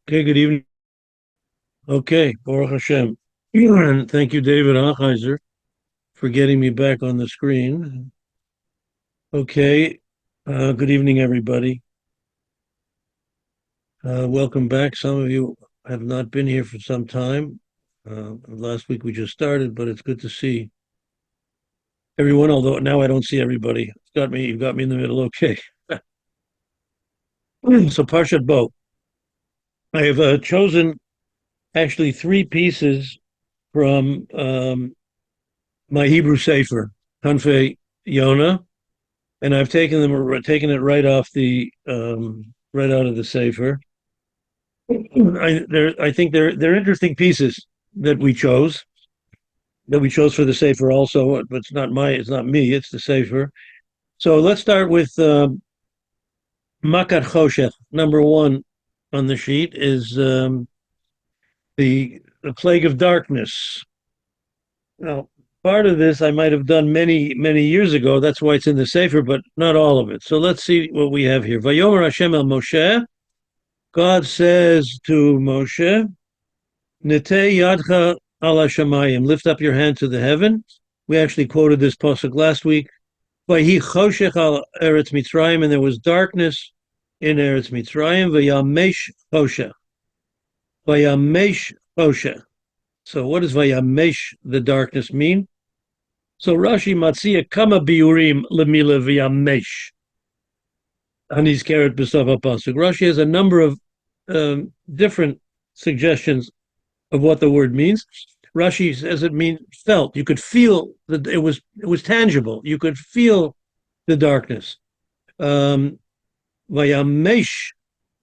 Okay, good evening. Okay, Baruch Hashem. And thank you, David Achheiser, for getting me back on the screen. Okay, good evening, everybody. Welcome back. Some of you have not been here for some time. Last week we just started, but it's good to see everyone, although now I don't see everybody. You've got me in the middle. Okay. So Parshat Bo. I have chosen actually three pieces from my Hebrew Sefer, Hanfei Yonah, and I've taken it right off the right out of the Sefer. I think they're interesting pieces that we chose for the Sefer also, but it's not me, it's the Sefer. So let's start with Makat Choshech. Number one on the sheet is the plague of darkness. Now, part of this I might have done many, many years ago. That's why it's in the Sefer, but not all of it. So let's see what we have here. Vayomer Hashem el Moshe. God says to Moshe, Netei yadcha al hashamayim. Lift up your hand to the heaven. We actually quoted this pasuk last week. Vayhi choshech al Eretz Mitzrayim, and there was darkness in Eretz Mitzrayim. Vayamesh choshech. Vayamesh choshech. So what does Vayamesh, the darkness, mean? So Rashi Matzia Kama Biurim Lemila Vayamesh. Hanis Keret B'Sav HaPasuk. Rashi has a number of different suggestions of what the word means. Rashi says it means felt. You could feel that it was tangible. You could feel the darkness. Vayamesh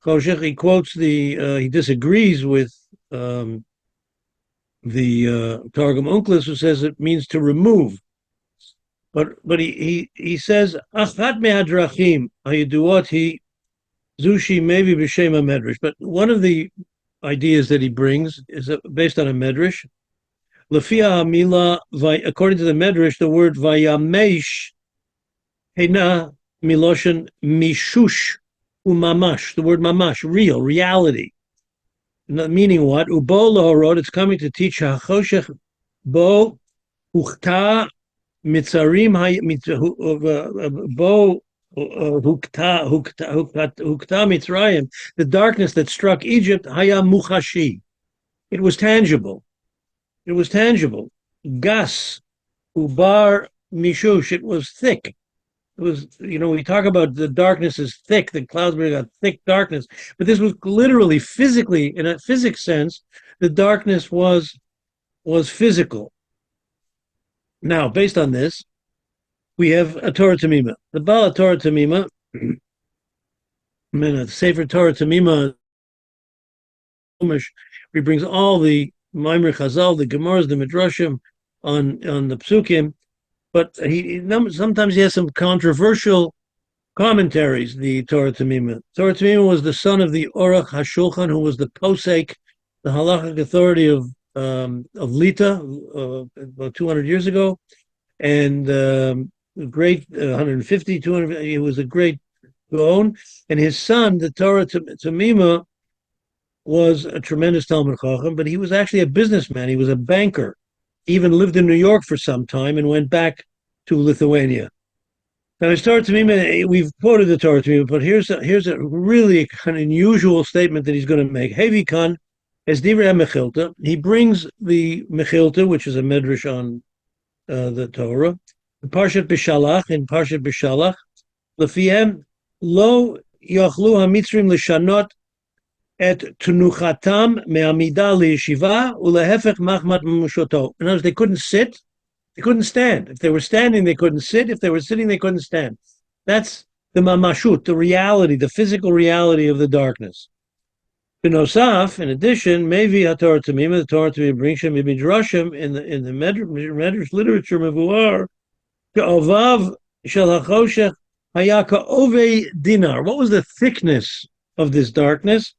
Choshech, he quotes he disagrees with the Targum Onkelos, who says it means to remove. But he says Achat mehadrachim hayeduot hi zushi maybe b'shem medrash. But one of the ideas that he brings is based on a medrash. Lefia hamila, according to the medrash, the word vayamesh hena miloshen mishush umamash. The word mamash, real, reality. Meaning what? Ubo lahorot. It's coming to teach hachoshech bo uchta mitzarim bo hukta mitzrayim. The darkness that struck Egypt, haya muchashi. It was tangible. It was tangible. Gas ubar mishush. It was thick. It was, we talk about the darkness is thick, the clouds bring a thick darkness, but this was literally, physically, in a physics sense, the darkness was physical. Now, based on this, we have a Torah Tamima. The Baal Torah Tamima, the Sefer Torah Tamima, he brings all the Maimer Chazal, the Gemaras, the Midrashim on the Psukim, but sometimes he has some controversial commentaries, the Torah Tamima. Torah Tamima was the son of the Orach HaShulchan, who was the posek, the halachic authority of Lita about 200 years ago, and great 150, 200. He was a great Gaon, and his son, the Torah Tamima, was a tremendous Talmud Chacham, but he was actually a businessman. He was a banker. He even lived in New York for some time and went back to Lithuania. Now, his Torah Tamima, we've quoted the Torah Tamima, but here's a really kind of unusual statement that he's going to make. Hevikan as Divrei Mechilta. He brings the Mechilta, which is a medrash on the Torah, the Parshat B'Shalach, in Parshat B'Shalach, Lefiem lo yochlu hamitzrim l'shanot et tunuchatam me'amida liyeshiva ulehefech machmat m'mushoto. In other words, they couldn't sit, they couldn't stand. If they were standing, they couldn't sit. If they were sitting, they couldn't stand. That's the mamashut, the reality, the physical reality of the darkness. B'nosaf, in addition, maybe HaTorah Tamima, the Torah Tamima brings him midrashim in the Medrash literature mevuar ke'ovav shel hachoshech haya ka'ovei dinar. What was the thickness of this darkness?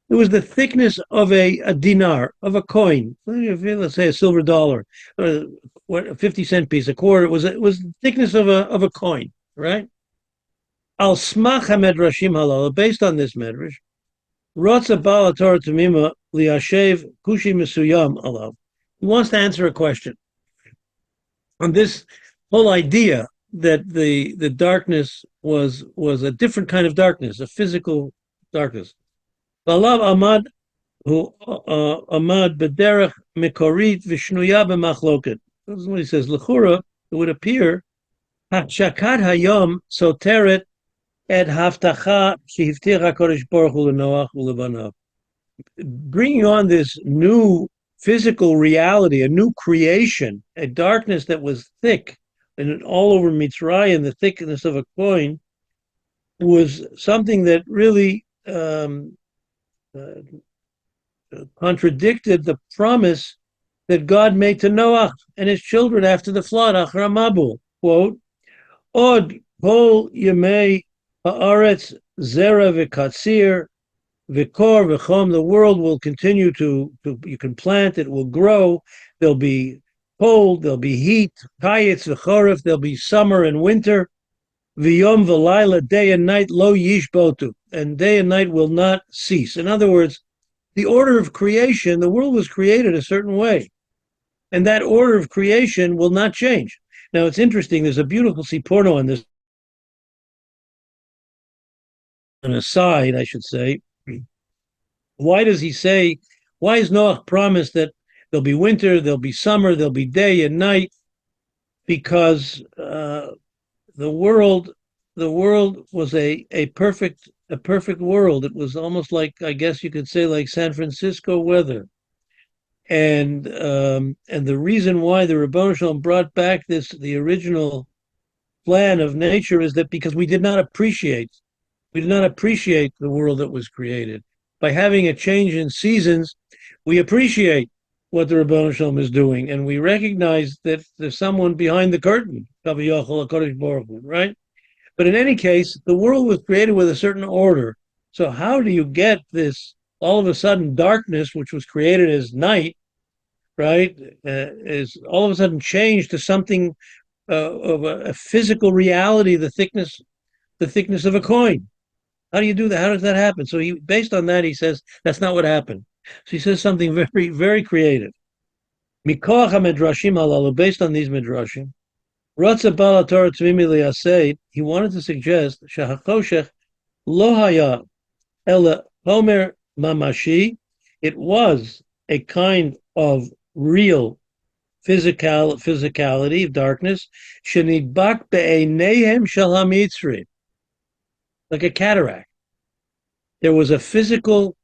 It was the thickness of a dinar, of a coin. Let's say a silver dollar, a 50-cent piece, a quarter. It was the thickness of a coin, right? Al smach hamedrashim halal, based on this medrash. Rotza Bala Torah Tamima Liashev Kushi Mesuyam Alav. He wants to answer a question on this whole idea that the darkness was a different kind of darkness, a physical darkness. Balav Ahmad who Ahmad Bederach Mikorit Vishnuya b'machloket. This is what he says. L'chura, it would appear Shakat Hayom Soteret et Haftacha Shehivtich HaKadosh Baruch Hu LeNoach uLebanav. Bringing on this new physical reality, a new creation, a darkness that was thick and all over Mitzrayim, the thickness of a coin, was something that really contradicted the promise that God made to Noah and his children after the flood. Achra Mabul, quote, Od kol yemei haaretz zera v'katzir v'kor v'chom. The world will continue to you can plant, it will grow. There'll be cold, there'll be heat, kayetz v'choref, there'll be summer and winter. V'yom v'layla, day and night, lo yishbotu, and day and night will not cease. In other words, the order of creation, the world was created a certain way, and that order of creation will not change. Now, it's interesting, there's a beautiful Siporno on this, an aside, I should say. Why does he say, why is Noah promised that there'll be winter, there'll be summer, there'll be day and night? Because the world was a perfect world. It was almost like, I guess you could say, like San Francisco weather. And the reason why the Ribbono Shel Olam brought back the original plan of nature is that because we did not appreciate the world that was created. By having a change in seasons, we appreciate what the Ribbono Shel Olam is doing, and we recognize that there's someone behind the curtain, right? But in any case, the world was created with a certain order. So how do you get this all of a sudden darkness, which was created as night, right, is all of a sudden changed to something of a physical reality, the thickness of a coin? How do you do that? How does that happen? So based on that, he says that's not what happened. So he says something very, very creative. Mikoach HaMedrashim halalu, based on these midrashim, Ratza Bala Torah Tzvimi Liyasei, he wanted to suggest Shahachoshech Lo Haya Ela Homer Mamashi. It was a kind of real physicality of darkness. Shenidbak be'eineihem shel hamitzrim, like a cataract. There was a physical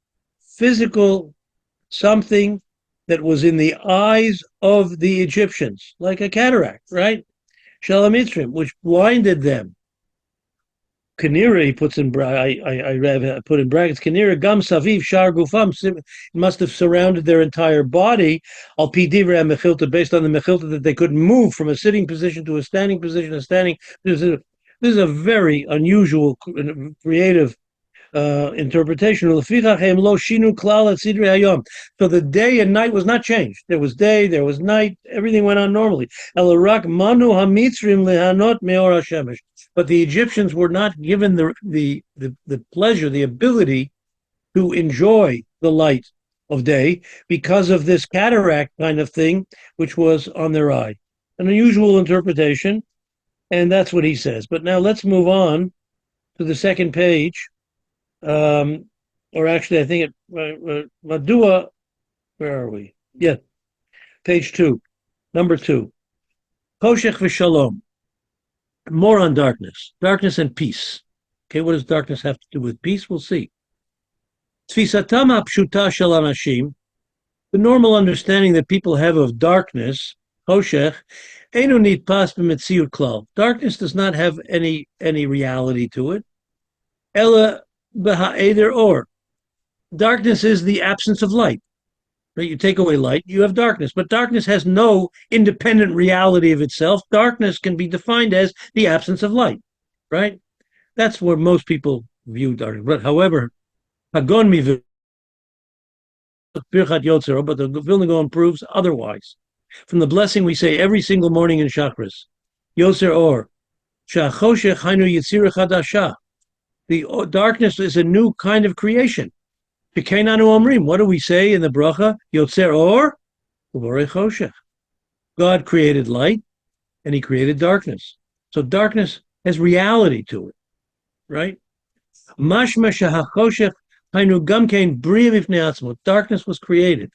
something that was in the eyes of the Egyptians, like a cataract, right? Shel hamitzrim, which blinded them. Kanira, he puts in I put in brackets. Kanira gam saviv shar gufam. It must have surrounded their entire body. Al pi divrei mechilta, based on the mechilta that they couldn't move from a sitting position to a standing position. This is a very unusual, creative interpretation. So the day and night was not changed. There was day, there was night. Everything went on normally. But the Egyptians were not given the pleasure, the ability to enjoy the light of day because of this cataract kind of thing, which was on their eye. An unusual interpretation, and that's what he says. But now let's move on to the second page. Or actually, I think Madua, where are we? Yeah, page 2, number 2. Koshech v'shalom. More on darkness and peace. Okay, what does darkness have to do with peace? We'll see. Tfisatam hapshuta shel anashim, the normal understanding that people have of darkness, koshech, einu nitpas b'metziut klal. Darkness does not have any reality to it. Ella b'ha'eder or. Darkness is the absence of light. Right? You take away light, you have darkness. But darkness has no independent reality of itself. Darkness can be defined as the absence of light. Right? That's where most people view darkness. But however, Hagon mivu Birchat Yotzer, but the Vilna Gaon proves otherwise. From the blessing we say every single morning in Shachris, Yotzer or, Shachoshech hainu yitzira chadasha. The darkness is a new kind of creation. What do we say in the bracha? Yotzer or uborei choshech. God created light and he created darkness. So darkness has reality to it, right? Mashma shehachoshech hainu gamkein bria mifnei atzmo. Darkness was created.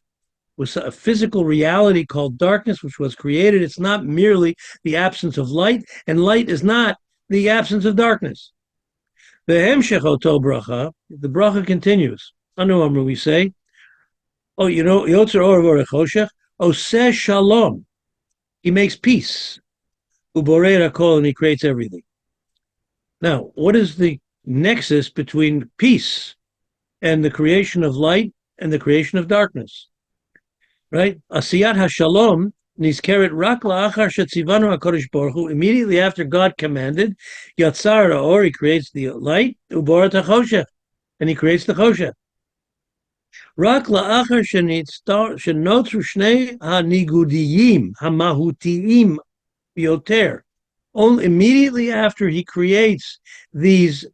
Was a physical reality called darkness, which was created. It's not merely the absence of light, and light is not the absence of darkness. The bracha continues. Anu Amru, we say, Yotzer or v'orechoshech, oseh shalom. He makes peace. Uborei hakol, and he creates everything. Now, what is the nexus between peace and the creation of light and the creation of darkness? Right? Asiyat hashalom nizkeret rak la'achar shetzivanu HaKadosh Baruch Hu. Immediately after God commanded, Yatzar or he creates the light, uborat hachoshech, and he creates the choshech. Rak la'achar shenotru shnei hanigudiyim hamahutiyim yoter. Only immediately after he creates these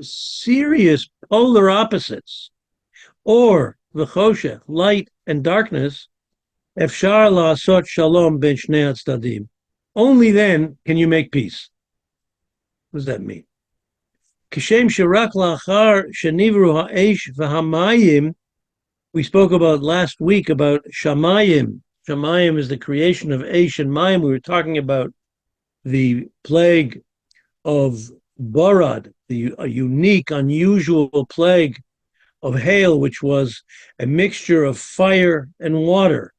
serious polar opposites, or the choshech, light and darkness, efshar la'asot shalom ben shnei hatzadim. Only then can you make peace. What does that mean? Kishem shirak la'achar shenivru ha'esh v'hamayim. We spoke about last week about shamayim. Shamayim is the creation of Eish and Mayim. We were talking about the plague of Barad, a unique, unusual plague of hail, which was a mixture of fire and water.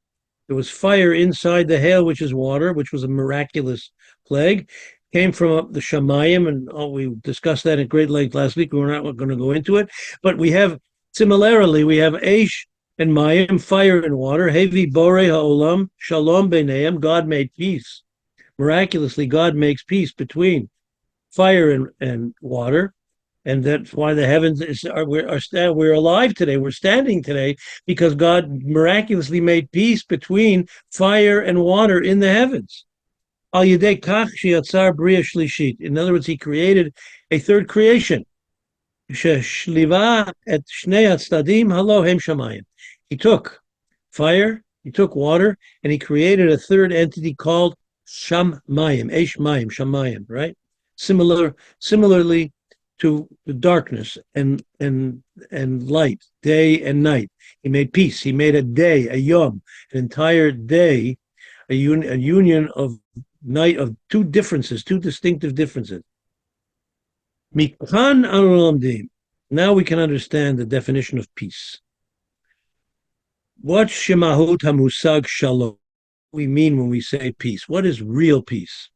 There was fire inside the hail, which is water, which was a miraculous plague. Came from the Shamayim, and we discussed that at great length last week. We're not going to go into it, but we have Eish and Mayim, fire and water. Hevi borei ha'olam, shalom beineim. God made peace. Miraculously, God makes peace between fire and water, and that's why the heavens we're alive today. We're standing today because God miraculously made peace between fire and water in the heavens. Al yedei kach sheyatzar bria shlishit. In other words, he created a third creation. Sheshliva et shnei hatzadim halo hem shamayim. He took fire, he took water, and he created a third entity called Shamayim, Eish Mayim, Shamayim, right? Similarly to the darkness and light, day and night. He made peace. He made a day, a yom, an entire day, a union of night, of two distinctive differences. Mikan anulamdim. Now we can understand the definition of peace. What shemahut hamusag shalom? We mean when we say peace. What is real peace?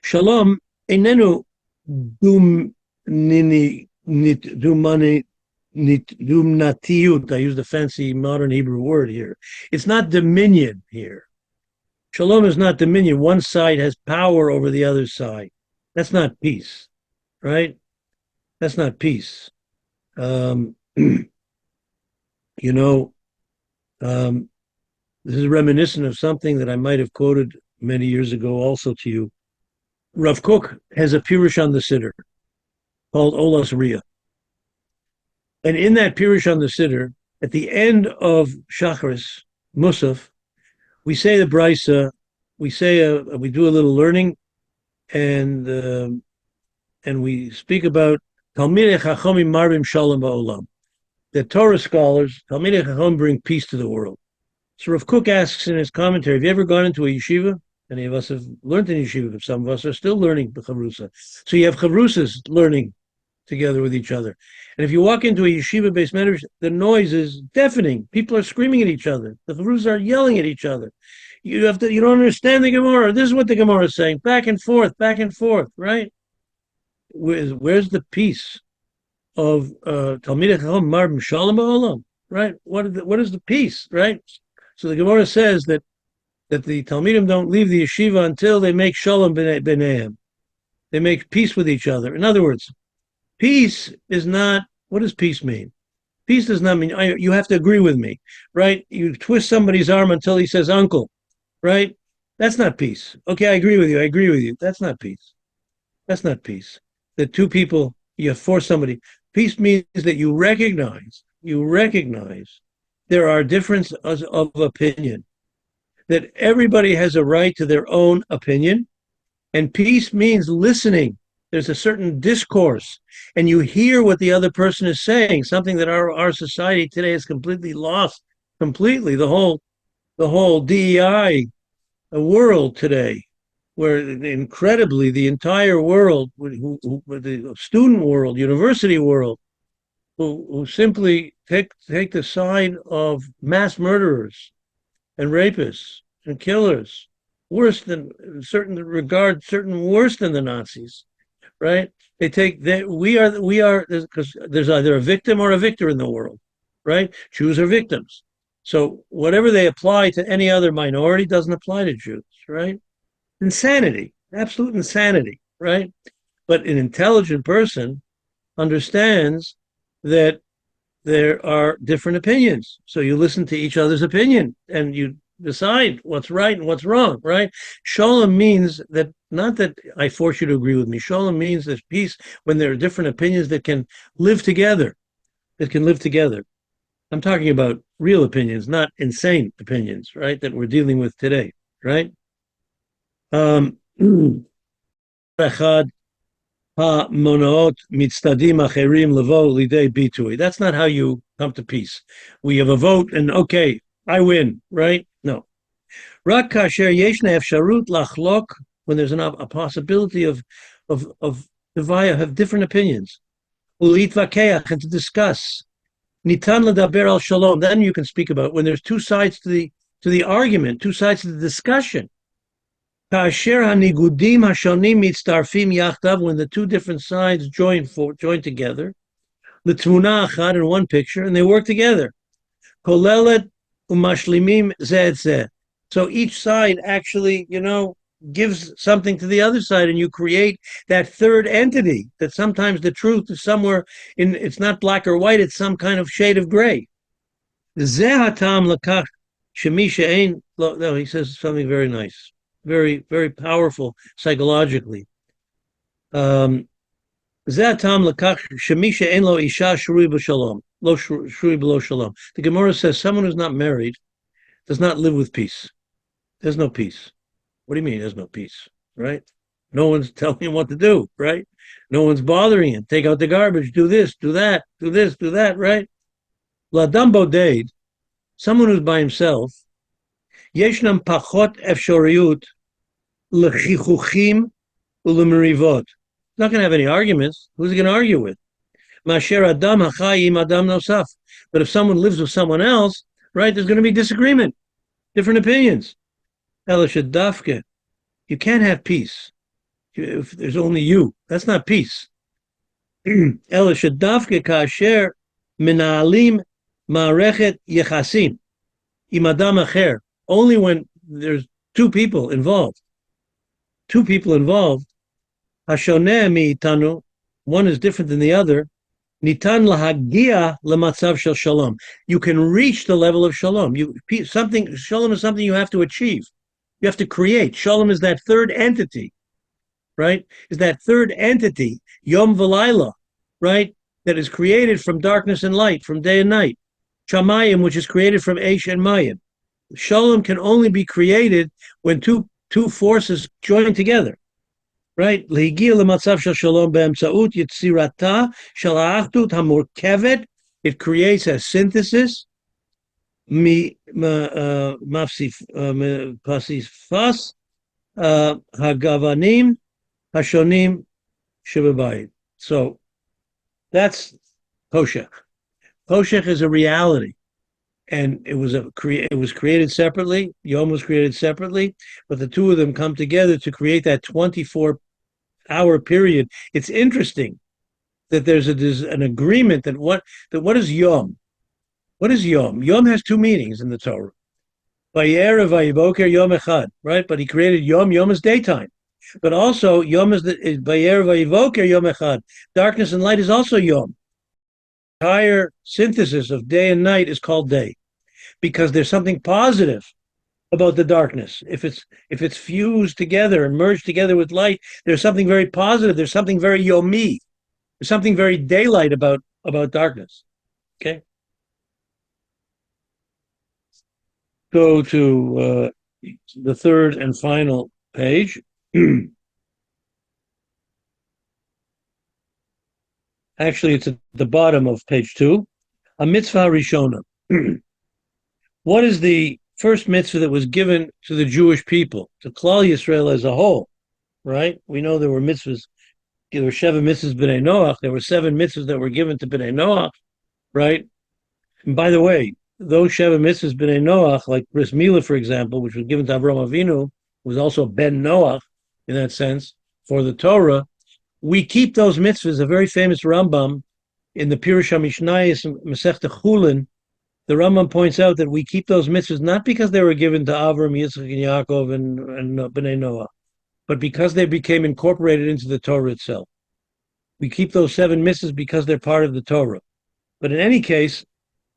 Shalom enenu dumnatiyut. I use the fancy modern Hebrew word here. It's not dominion here. Shalom is not dominion. One side has power over the other side. That's not peace, right? That's not peace. This is reminiscent of something that I might have quoted many years ago also to you. Rav Kook has a pirush on the Siddur called Olas Riyah. And in that pirush on the Siddur, at the end of Shacharis, Musaf, we say the Brisa, we do a little learning, and we speak about Talmidei Chachamim Marbim Shalom Ba'olam. The Torah scholars, Talmidei Chachamim, bring peace to the world. So Rav Kook asks in his commentary, have you ever gone into a yeshiva? Many of us have learned in yeshiva, but some of us are still learning the chavrusa. So you have chavrusas learning together with each other. And if you walk into a yeshiva-based medrash, the noise is deafening. People are screaming at each other. The chavrusas are yelling at each other. You don't understand the Gemara. This is what the Gemara is saying. Back and forth, right? Where's the peace of Talmidei Chacham Marbim Shalom Ba'olam, right? What is the peace, right? So the Gemara says that the Talmidim don't leave the yeshiva until they make Shalom B'neihem. They make peace with each other. In other words, peace is not, what does peace mean? Peace does not mean, you have to agree with me, right? You twist somebody's arm until he says uncle, right? That's not peace. Okay, I agree with you. That's not peace. The two people You force somebody. Peace means that you recognize there are differences of opinion, that everybody has a right to their own opinion. And peace means listening. There's a certain discourse, and you hear what the other person is saying, something that our society today has completely lost, completely. The whole DEI world today, where incredibly the entire world, the student world, university world, who simply take the side of mass murderers and rapists and killers, worse than certain worse than the Nazis, right? They take that we are because there's either a victim or a victor in the world, right? Jews are victims. So whatever they apply to any other minority doesn't apply to Jews, right? Insanity, absolute insanity, right? But an intelligent person understands that there are different opinions. So you listen to each other's opinion and you decide what's right and what's wrong, right? Shalom means that, not that I force you to agree with me. Shalom means there's peace when there are different opinions that can live together, I'm talking about real opinions, not insane opinions, right? That we're dealing with today, right? That's not how you come to peace. We have a vote and okay, I win, right? No. When there's a possibility of have different opinions, and to discuss. Then you can speak about when there's two sides to the argument, two sides to the discussion. When the two different sides join together, in one picture, and they work together. So each side actually, gives something to the other side, and you create that third entity. That sometimes the truth is somewhere it's not black or white; it's some kind of shade of gray. No, he says something very nice, very, very powerful psychologically. The Gemara says someone who's not married does not live with peace. There's no peace. What do you mean there's no peace, right? No one's telling him what to do, right? No one's bothering him. Take out the garbage, do this, do that, do this, do that, right? L'adam boded, someone who's by himself, yeshnam pachot efshoriyut l'chichuchim u'lemerivot. Not going to have any arguments. Who's he going to argue with? Masher adam hachayim adam nosaf. But if someone lives with someone else, right, there's going to be disagreement, different opinions. Elashadafke, you can't have peace if there's only you. That's not peace. Elashadafke kasher minalim ma'arechet yechasim im adam acher. Only when there's two people involved. Hashoneh mi'itanu, one is different than the other. Nitan lahagia lematzav shel shalom. You can reach the level of shalom. Shalom is something you have to achieve. You have to create. Shalom is that third entity, right? Is that third entity, Yom V'Laila, right? That is created from darkness and light, from day and night. Shamayim, which is created from Eish and Mayim. Shalom can only be created when two forces join together, right? Lehigia lematzav shel shalom be'emtzaut yitzirata shel ha'achdut hamurkevet. It creates a synthesis. Pasifas hagavanim hashonim shebebayit. So that's Koshech. Koshech is a reality, and it was created separately. Yom was created separately, but the two of them come together to create that 24-hour period. It's interesting that there's an agreement that what is Yom? What is Yom? Yom has two meanings in the Torah. Vayerev vayiboker Yom Echad, right? But he created Yom. Yom is daytime. But also, Yom is Vayerev vayiboker Yom Echad. Darkness and light is also Yom. The entire synthesis of day and night is called day, because there's something positive about the darkness. If it's fused together and merged together with light, there's something very positive. There's something very Yomi. There's something very daylight about darkness. Okay. Go to the third and final page. Actually, it's at the bottom of page 2. A mitzvah rishona. What is the first mitzvah that was given to the Jewish people, to Klal Yisrael as a whole? Right? We know there were mitzvahs. There were 7 mitzvahs b'nei Noach. There were 7 mitzvahs that were given to b'nei Noach. Right? And by the way, those 7 mitzvahs b'nei Noach, like Bris Milah, for example, which was given to Avraham Avinu, was also Ben Noach in that sense for the Torah. We keep those mitzvahs. A very famous Rambam in the Pirush HaMishnayos Masechta Chulin, the Rambam points out that we keep those mitzvahs not because they were given to Avram, Yitzchak, and Yaakov, and Bnei Noah, but because they became incorporated into the Torah itself. We keep those 7 mitzvahs because they're part of the Torah. But in any case,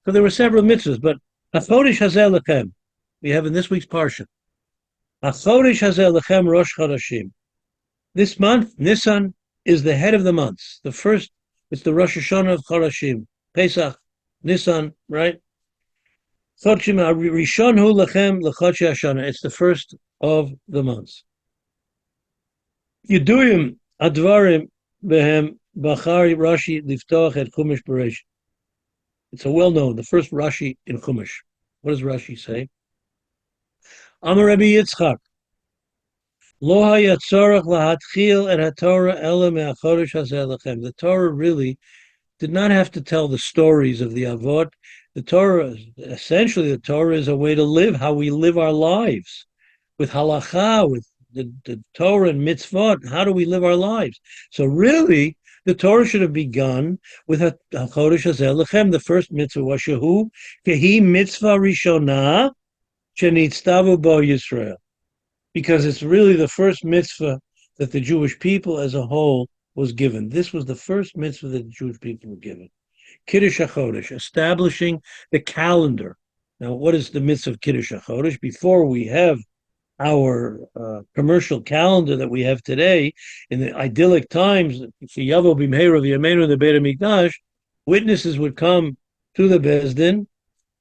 so there were several mitzvahs, but Achodesh Hazeh Lechem, we have in this week's Parsha. Achodesh Hazeh Lechem Rosh Chodashim. This month, Nisan, is the head of the months. The first, it's the Rosh Hashanah of Chodashim. Pesach, Nisan, right? Chodshim Rishon Hu Lechem Lechodshei Hashanah. It's the first of the months. Yeduyim Advarim Behem Bachari Rashi Liftoach et Chumash Bereishit. It's a well-known, the first Rashi in Chumash. What does Rashi say? Amar Rabbi Yitzchak. Lo haya tzorach lahatchil et haTorah ela me'achodesh hazeh lechem. The Torah really did not have to tell the stories of the Avot. The Torah, essentially, the Torah is a way to live, how we live our lives, with halacha, with the Torah and mitzvot. How do we live our lives? So really, the Torah should have begun with HaChodesh Hazeh Lechem. The first mitzvah was Shehu Kehi Mitzvah Rishonah Shenitztavu Bo Yisrael, because it's really the first mitzvah that the Jewish people as a whole was given. This was the first mitzvah that the Jewish people were given. Kiddush HaChodesh, establishing the calendar. Now, what is the mitzvah of Kiddush HaChodesh? Before we have our commercial calendar that we have today, in the idyllic times, the Beit HaMikdash, witnesses would come to the Beis Din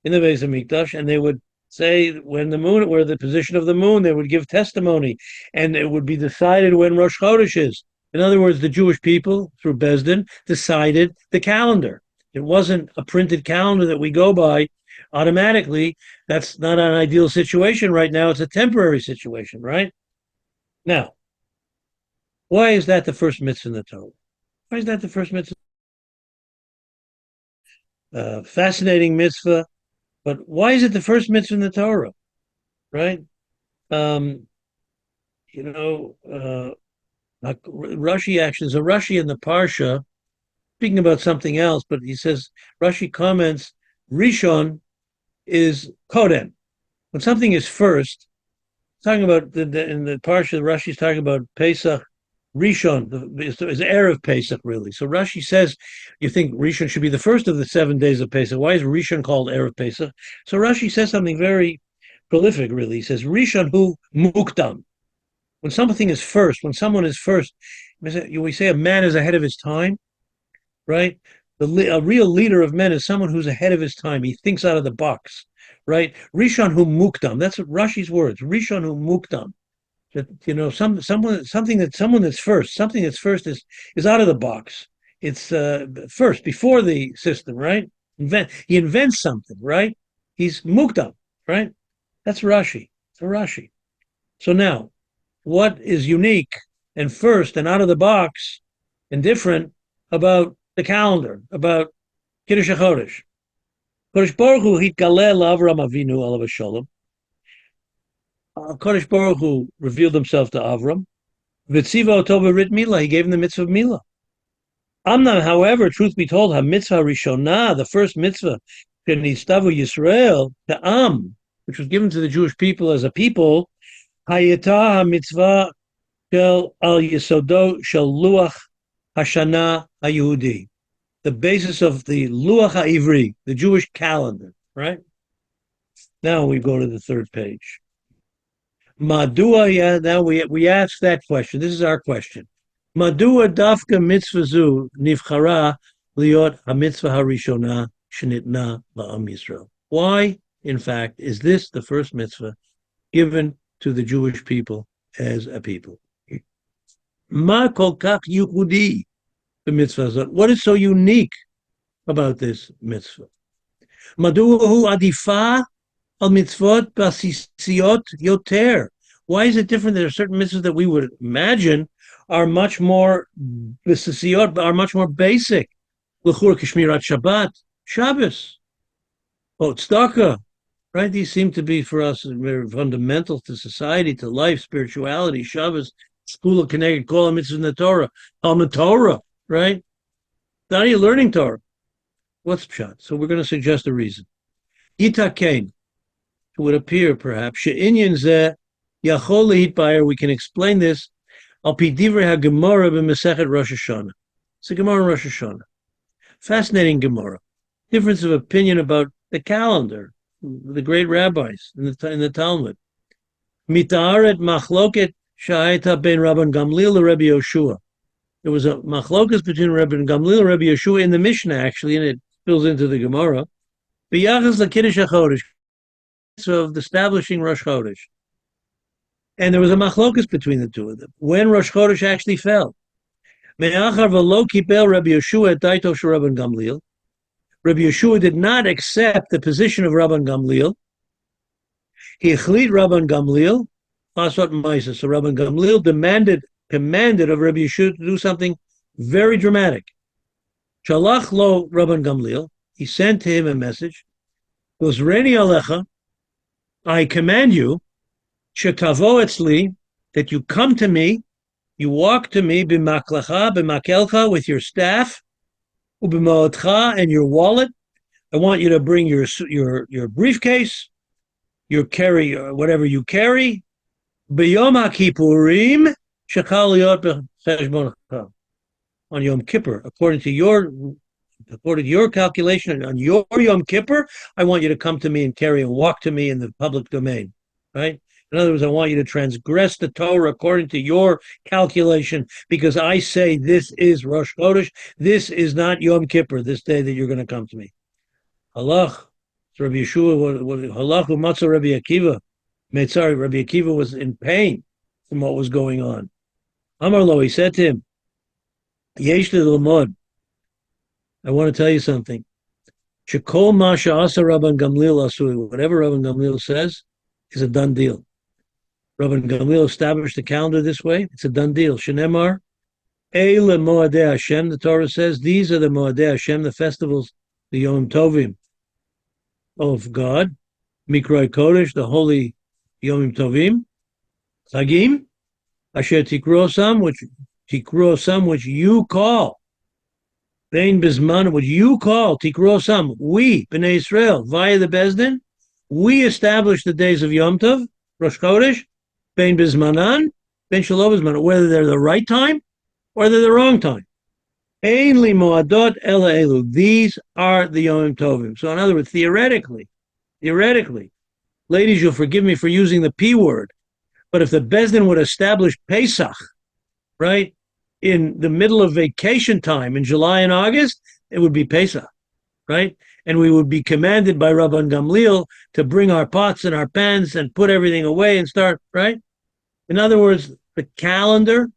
in the Beit HaMikdash, and they would say when the moon, where the position of the moon, they would give testimony, and it would be decided when Rosh Chodesh is. In other words, the Jewish people, through Beis Din, decided the calendar. It wasn't a printed calendar that we go by automatically. That's not an ideal situation right now. It's a temporary situation, right? Now, why is that the first mitzvah in the Torah? Why is that the first mitzvah? Fascinating mitzvah, but why is it the first mitzvah in the Torah, right? Rashi actually, there's a Rashi in the Parsha, speaking about something else, but he says, Rashi comments, Rishon is Kodem. When something is first, talking about in the Parsha, Rashi is talking about Pesach, Rishon is Erev Pesach, really. So Rashi says, you think Rishon should be the first of the 7 days of Pesach. Why is Rishon called Erev Pesach? So Rashi says something very prolific, really. He says, Rishon hu mukdam. When something is first, when someone is first, we say a man is ahead of his time, right? A real leader of men is someone who's ahead of his time. He thinks out of the box, right? Rishon hu mukdam. That's Rashi's words. Rishon hu mukdam. That something that's first. Something that's first is out of the box. It's first before the system, right? He invents something, right? He's mukdam, right? That's Rashi. It's a Rashi. So now, what is unique and first and out of the box and different about the calendar, about Kiddush HaChodesh? Kodesh Baruch Hu hitgaleh l'Avram Avinu alav hashalom. Kodesh Baruch Hu revealed himself to Avram. V'tziva oto b'rit milah. He gave him the mitzvah of milah. Amnam, however, truth be told, ha-mitzvah rishonah, the first mitzvah, shenitztavu Yisrael, the Am, which was given to the Jewish people as a people, hayeta ha-mitzvah shel al yesodo shel luach hashana ha-Yehudi, the basis of the luach ha-Ivri, the Jewish calendar, right? Now we go to the third page. Madua, now we ask that question. This is our question. Madua dafka mitzvah zu nivchara liot hamitzvah harishona shenitna la'am Yisrael. Why, in fact, is this the first mitzvah given to the Jewish people as a people? Ma kol kach yuchudi, the mitzvah. What is so unique about this mitzvah? Maduahu adifa al mitzvot basisiyot yoter. Why is it different? There are certain mitzvahs that we would imagine are much more basisiyot, are much more basic. L'chur k'shmirat Shabbat, Shabbos, tzedakah, right? These seem to be for us very fundamental to society, to life, spirituality, Shabbos, Skula connected, Kol HaMitzvahs in the Torah, Talmud Torah, right? How are you learning Torah? What's pshat? So we're going to suggest a reason. Yitakein, it would appear perhaps, she'inyan zeh yachol lehitbayer, we can explain this, al pi divrei ha-Gemara b'Masechet Rosh Hashanah. It's a Gemara in Rosh Hashanah. Fascinating Gemara. Difference of opinion about the calendar, the great rabbis in the Talmud. Mita'aret machloket sha'ayta ben Rabban Gamliel and Rabbi Yoshua. There was a machlokas between Rabban Gamliel and Rabbi Yoshua in the Mishnah, actually, and it spills into the Gemara. B'yachas l'kiddush hachodesh, of establishing Rosh Chodesh. And there was a machlokas between the two of them. When Rosh Chodesh actually fell. Me'achar v'lo kipel Rabbi Yoshua et daito shel Rabban Gamliel. Rabbi Yeshua did not accept the position of Rabban Gamliel. He chlit Rabban Gamliel, asot ma'isa. So Rabban Gamliel commanded of Rabbi Yeshua to do something very dramatic. Shalach lo Rabban Gamliel. He sent to him a message. Was Reni alecha, I command you, shetavo etzli, that you come to me, you walk to me, b'maklecha, b'makelcha, with your staff, u'b'ma'otcha, and your wallet. I want you to bring your briefcase, your carry, whatever you carry, b'yom ha'kippurim, shechal liot b'cheshbonecha, on Yom Kippur, according to your calculation, on your Yom Kippur, I want you to come to me and carry and walk to me in the public domain, right? In other words, I want you to transgress the Torah according to your calculation, because I say this is Rosh Chodesh, this is not Yom Kippur, this day that you're going to come to me. Halach, Rabbi Yeshua, halach u'matzah Rabbi Akiva. Sorry, Rabbi Akiva was in pain from what was going on. Amar lo, he said to him, Yesh l'lomod, I want to tell you something. Shekol ma she'asa Rabban Gamliel asui. Whatever Rabban Gamliel says is a done deal. Rabban Gamliel established the calendar this way. It's a done deal. Shenemar, Eile Moadei Hashem, the Torah says, these are the Moadei Hashem, the festivals, the Yom Tovim of God. Mikroi Kodesh, the holy Yom Tovim. Chagim, Asher Tikrosam, which you call. Bein Bizman, what you call Tikrosam, we, Bnei Israel, via the Bezdin, we establish the days of Yom Tov, Rosh Chodesh, Bein Bizmanan, Bein Shalom Bizmanan, whether they're the right time or they're the wrong time. Ein li moadot ela elu. These are the Yom Tovim. So in other words, theoretically, ladies, you'll forgive me for using the P word, but if the Bezdin would establish Pesach, right, in the middle of vacation time in July and August, it would be Pesach, right? And we would be commanded by Rabban Gamliel to bring our pots and our pans and put everything away and start, right? In other words, the calendar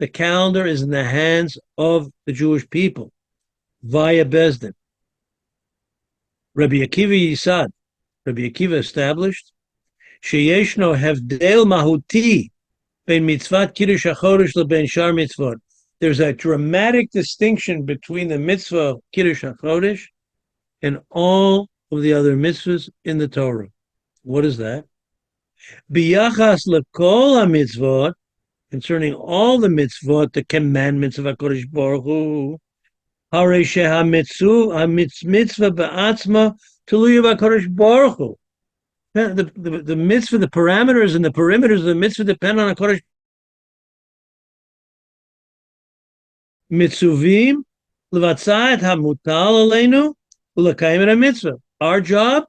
is in the hands of the Jewish people via Bezdin. Rabbi Akiva established, Sheyeshno Hevdel Mahuti, there's a dramatic distinction between the mitzvah of Kiddush HaChodesh and all of the other mitzvahs in the Torah. What is that? Biyachas lekol ha-mitzvot, concerning all the mitzvot, the commandments of HaKadosh Baruch Hu, harei sheha-mitzvah ba'atzma tuluya b'HaKadosh Baruch Hu. The mitzvah, the parameters and the perimeters of the mitzvah depend on a Kodesh. Mitzuvim levatzah hamutal aleinu ulakayim et mitzvah. Our job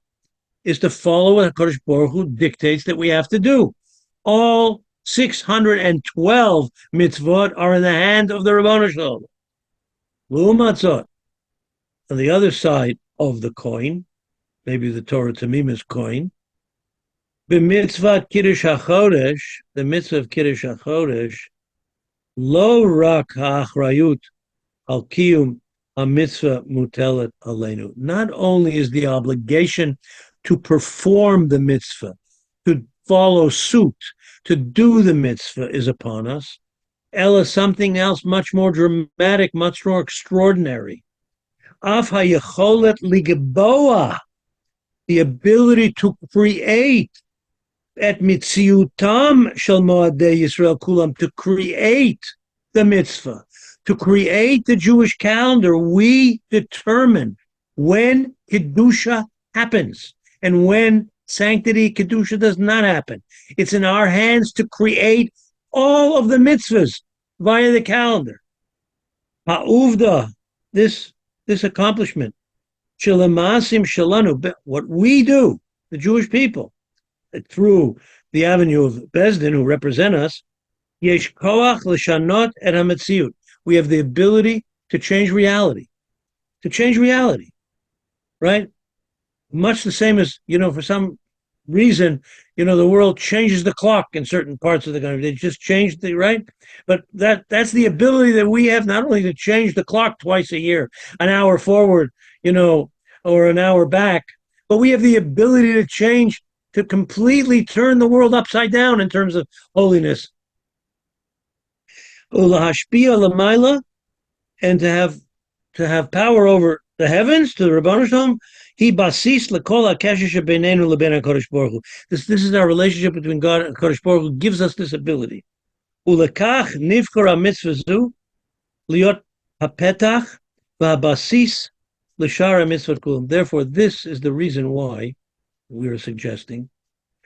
is to follow what Kodesh Baruch Hu dictates that we have to do. All 612 mitzvot are in the hand of the Ribono Shel Olam. On the other side of the coin, maybe the Torah Tamim's coin, b'mitzvah Kiddush HaChodesh, the mitzvah of Kiddush HaChodesh, lo rak ha'achrayut al kiyum ha-mitzvah mutelet aleinu. Not only is the obligation to perform the mitzvah, to follow suit, to do the mitzvah is upon us, ella something else much more dramatic, much more extraordinary. Af hayecholet ligeboa, the ability to create at mitziutam shel moadei Yisrael kulam, to create the mitzvah, to create the Jewish calendar. We determine when Kedusha happens and when sanctity, Kedusha, does not happen. It's in our hands to create all of the mitzvahs via the calendar. Ha'uvda, this accomplishment, shalamasim shalanu, what we do, the Jewish people, through the avenue of Bezdin, who represent us, yesh koach l'shanot et hametziut. We have the ability to change reality, right? Much the same as, for some reason, the world changes the clock in certain parts of the country. They just changed right? But that's the ability that we have, not only to change the clock twice a year, an hour forward, or an hour back, but we have the ability to change, to completely turn the world upside down in terms of holiness. Ulahashpia lamaila, and to have power over the heavens, to the Ribono Shel Olam. He basis lekol hakesher shebeinenu leben HaKadosh Baruch Hu. This is our relationship between God and HaKadosh Baruch Hu, gives us this ability. Ulekach nivkor hamitzvah zu liot hapetach v'habasis l'shar hamitzvot kulam. Therefore, this is the reason why we are suggesting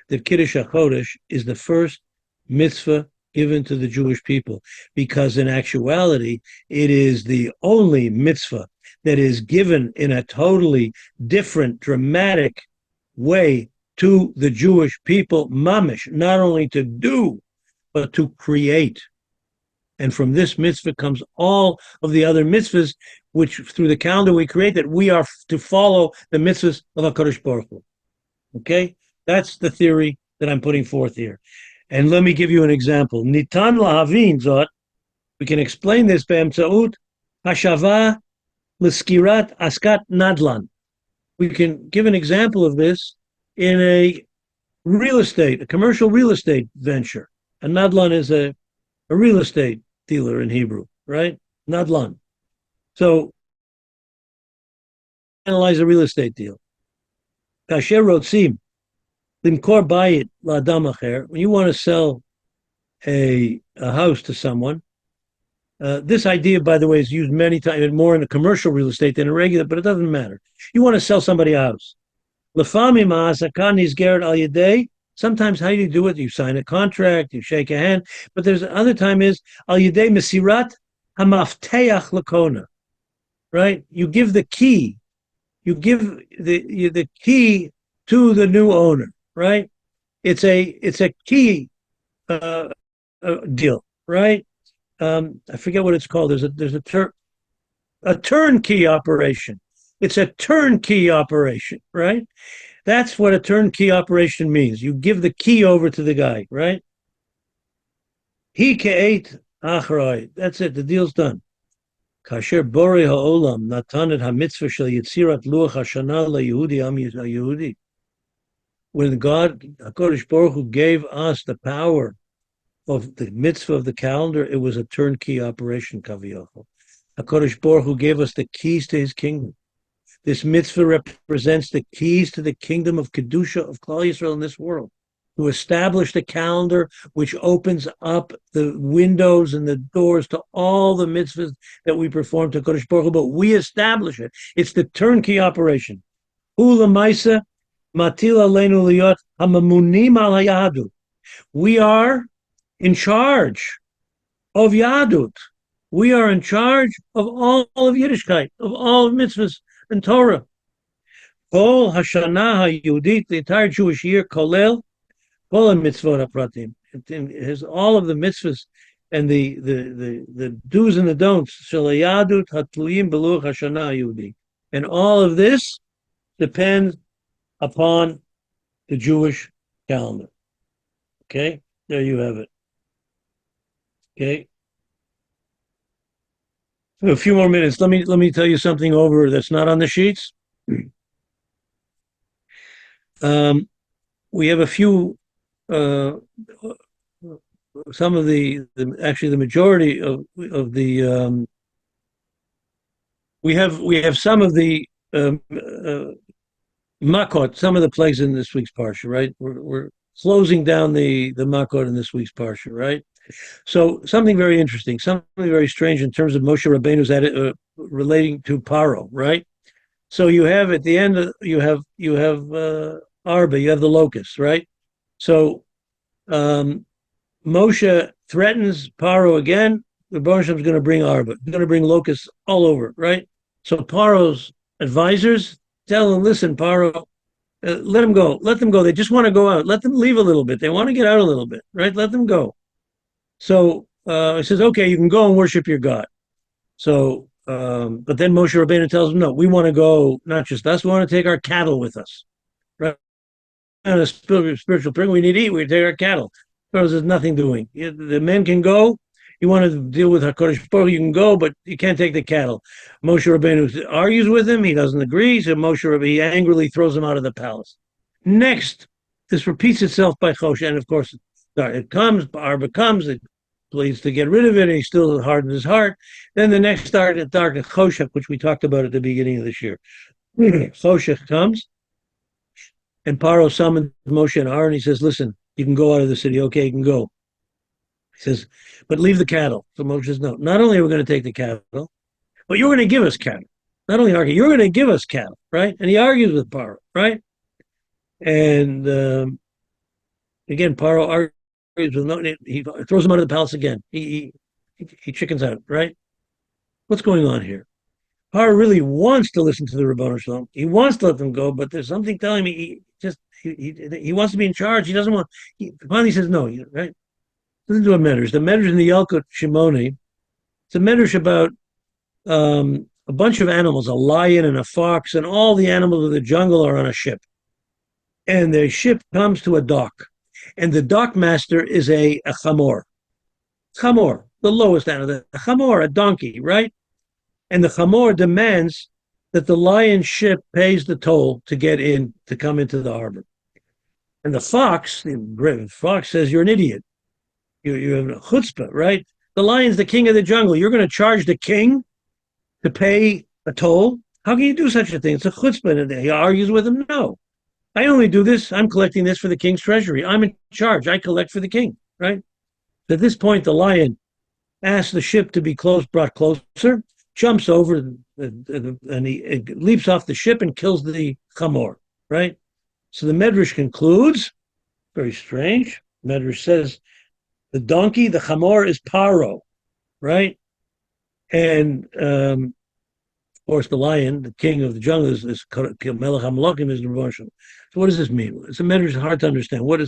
that Kiddush HaChodesh is the first mitzvah given to the Jewish people, because in actuality, it is the only mitzvah that is given in a totally different, dramatic way to the Jewish people, mamish, not only to do, but to create. And from this mitzvah comes all of the other mitzvahs, which through the calendar we create, that we are to follow the mitzvahs of HaKadosh Baruch Hu. Okay? That's the theory that I'm putting forth here. And let me give you an example. Nitan lahavin zot, we can explain this be'emtzaut hashava l'skirat askat nadlan. We can give an example of this in a commercial real estate venture. A nadlan is a real estate dealer in Hebrew, right? Nadlan. So, analyze a real estate deal. Kasher rotzim limkor bayit la'adam acher. When you want to sell a house to someone, this idea, by the way, is used many times, more in a commercial real estate than in regular, but it doesn't matter. You want to sell somebody a house. L'famim ha'asaka nizgeret al yedei. Sometimes how do you do it? You sign a contract, you shake a hand, but there's another time is al yedei mesirat hamafteach lakona, right? You give the key. You give the key to the new owner, right? It's a key deal, right? I forget what it's called. There's a turnkey operation. It's a turnkey operation, right? That's what a turnkey operation means. You give the key over to the guy, right? He ke'et achroi. That's it. The deal's done. Kasher borei ha'olam natan et hamitzvah shel yitzirat luach hashana la'Yehudi am Yehudi. When God, HaKadosh Baruch Hu, gave us the power of the mitzvah of the calendar, it was a turnkey operation, Kaviyachol. HaKadosh Baruch Hu gave us the keys to his kingdom. This mitzvah represents the keys to the kingdom of Kedusha, of Klal Yisrael in this world, to establish the calendar which opens up the windows and the doors to all the mitzvahs that we perform to HaKadosh Baruch Hu, but we establish it. It's the turnkey operation. Hu l'maisa matil aleinu liyot hamamunim al hayadut. We are in charge of Yadut. We are in charge of all of Yiddishkeit, of all of mitzvahs and Torah. Kol Hashana HaYehudit, the entire Jewish year, kolel, kol mitzvot hapratim. it has all of the mitzvahs and the do's and the don'ts. Shalayadut hatluyim beluach hashana Yehudi, and all of this depends upon the Jewish calendar. Okay, there you have it. Okay, a few more minutes. Let me tell you something over that's not on the sheets. We have a few. Some of actually the majority of the we have some of the makot, some of the plagues in this week's parsha, right? We're closing down the makot in this week's parsha, right? So something very interesting, something very strange in terms of Moshe Rabbeinu's relating to Paro, right? So you have at the end, you have Arba, you have the locusts, right? So Moshe threatens Paro again. The Baruch is going to bring Arba, going to bring locusts all over, right? So Paro's advisors tell him, listen, Paro, let them go. Let them go. They just want to go out. Let them leave a little bit. They want to get out a little bit, right? Let them go. So he says, okay, you can go and worship your God. So, but then Moshe Rabbeinu tells him, no, we want to go, not just us, we want to take our cattle with us, right? And a spiritual pilgrim, we need to eat, we take our cattle. There's nothing doing. The men can go. You want to deal with HaKadosh Baruch, you can go, but you can't take the cattle. Moshe Rabbeinu argues with him. He doesn't agree. So Moshe Rabbeinu, he angrily throws him out of the palace. Next, this repeats itself by Chosh. And of course, it comes, Arba comes, it pleads to get rid of it, and he still hardens his heart. Then the next dark Choshech, which we talked about at the beginning of this year. Choshech comes, and Paro summons Moshe and Aaron. He says, listen, you can go out of the city. Okay, you can go. He says, but leave the cattle. So Moshe says, no, not only are we going to take the cattle, but you're going to give us cattle. Not only argue, you're going to give us cattle, right? And he argues with Paro, right? And again, Paro argues with no, he throws him out of the palace again. He chickens out, right? What's going on here? Paro really wants to listen to the Ribbono Shel Olam. He wants to let them go, but there's something telling me he wants to be in charge. He doesn't want. He finally says no, right? Listen to what medrash. The medrash in the Yalkut Shimoni. It's a medrash about a bunch of animals, a lion and a fox, and all the animals of the jungle are on a ship. And the ship comes to a dock, and the dock master is a chamor. Chamor, the lowest animal. The chamor, a donkey, right? And the chamor demands that the lion ship pays the toll to get in, to come into the harbor. And the fox says, you're an idiot. You have a chutzpah, right? The lion's the king of the jungle. You're going to charge the king to pay a toll? How can you do such a thing? It's a chutzpah. And he argues with him. No, I only do this. I'm collecting this for the king's treasury. I'm in charge. I collect for the king, right? At this point, the lion asks the ship to be brought closer, jumps over, and he leaps off the ship and kills the chamor, right? So the medrash concludes, very strange. Medrash says, the donkey, the chamor, is Paro, right? And of course, the lion, the king of the jungle, is Melech HaMalokim, is the Ribbono Shel Olam. So what does this mean? It's a medrash hard to understand. How Paro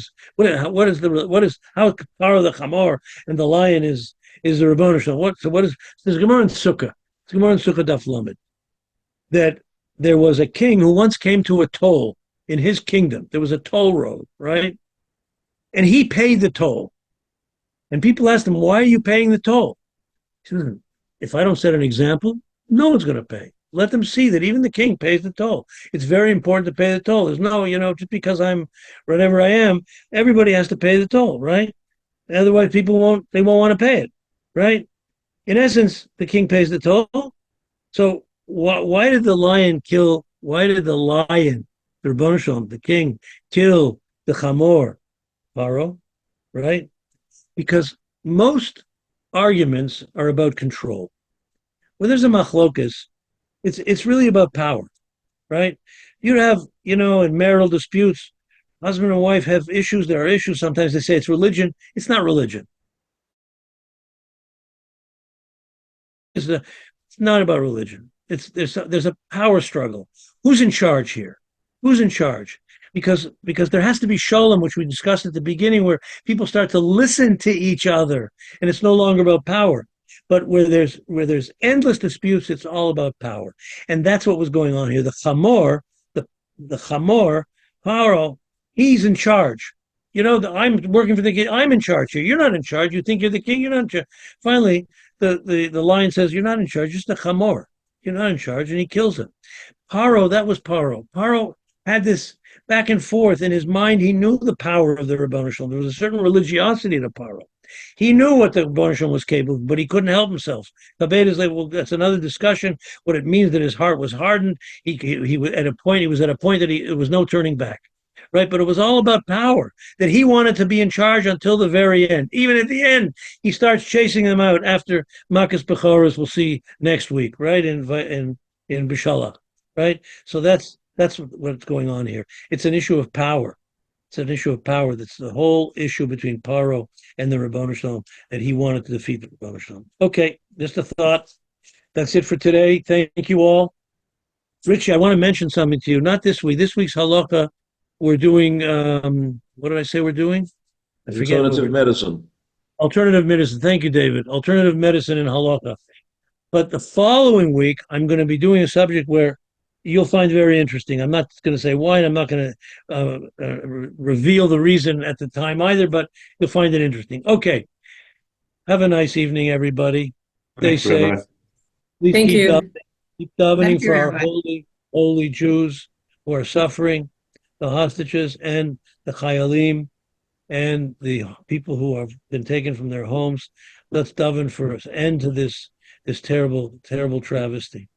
the chamor and the lion is the Ribbono Shel Olam? There's Gemara in Sukkah. It's Gemara in Sukkah Daf Lamed, that there was a king who once came to a toll in his kingdom. There was a toll road, right? And he paid the toll. And people asked him, why are you paying the toll? He said, if I don't set an example, no one's going to pay. Let them see that even the king pays the toll. It's very important to pay the toll. There's no, just because I'm whatever I am, everybody has to pay the toll, right? Otherwise, people won't want to pay it, right? In essence, the king pays the toll. So why did the lion, the Ribbono Shel Olam, the king, kill the chamor, Paro, right? Because most arguments are about control. When there's a machlokas, it's really about power, right? You have, in marital disputes, husband and wife have issues. There are issues. Sometimes they say it's religion. It's not religion. It's not about religion. There's a power struggle. Who's in charge here? Who's in charge? because there has to be shalom, which we discussed at the beginning, where people start to listen to each other, and it's no longer about power. But where there's endless disputes, it's all about power, and that's what was going on here. The chamor, Paro, he's in charge. I'm working for the king. I'm in charge here. You're not in charge. You think you're the king. You're not in charge. Finally, the lion says, "You're not in charge. You're just a chamor. You're not in charge," and he kills him. Paro, that was Paro. Paro had this back and forth in his mind. He knew the power of the Ribbono Shel Olam. There was a certain religiosity to Paro. He knew what the Ribbono Shel Olam was capable of, but he couldn't help himself. Tabed is like, well, that's another discussion. What it means that his heart was hardened. He was at a point. He was at a point that it was no turning back, right? But it was all about power. That he wanted to be in charge until the very end. Even at the end, he starts chasing them out after Makas Bechoros. We'll see next week, right? In Bishalach, right? So that's what's going on here. It's an issue of power. It's an issue of power. That's the whole issue between Paro and the Ribbono Shel Olam, that he wanted to defeat the Ribbono Shel Olam. Okay, just a thought. That's it for today. Thank you all. Richie, I want to mention something to you. Not this week. This week's halacha, we're doing, what did I say we're doing? I forget. Alternative medicine. Alternative medicine. Thank you, David. Alternative medicine in halacha. But the following week, I'm going to be doing a subject where you'll find very interesting. I'm not going to say why, and I'm not going to reveal the reason at the time either, but you'll find it interesting. Okay. Have a nice evening, everybody. Stay safe. Please Thank you. Keep davening for our Rabbi. holy Jews who are suffering, the hostages and the chayalim, and the people who have been taken from their homes. Let's daven for an end to this terrible, terrible travesty.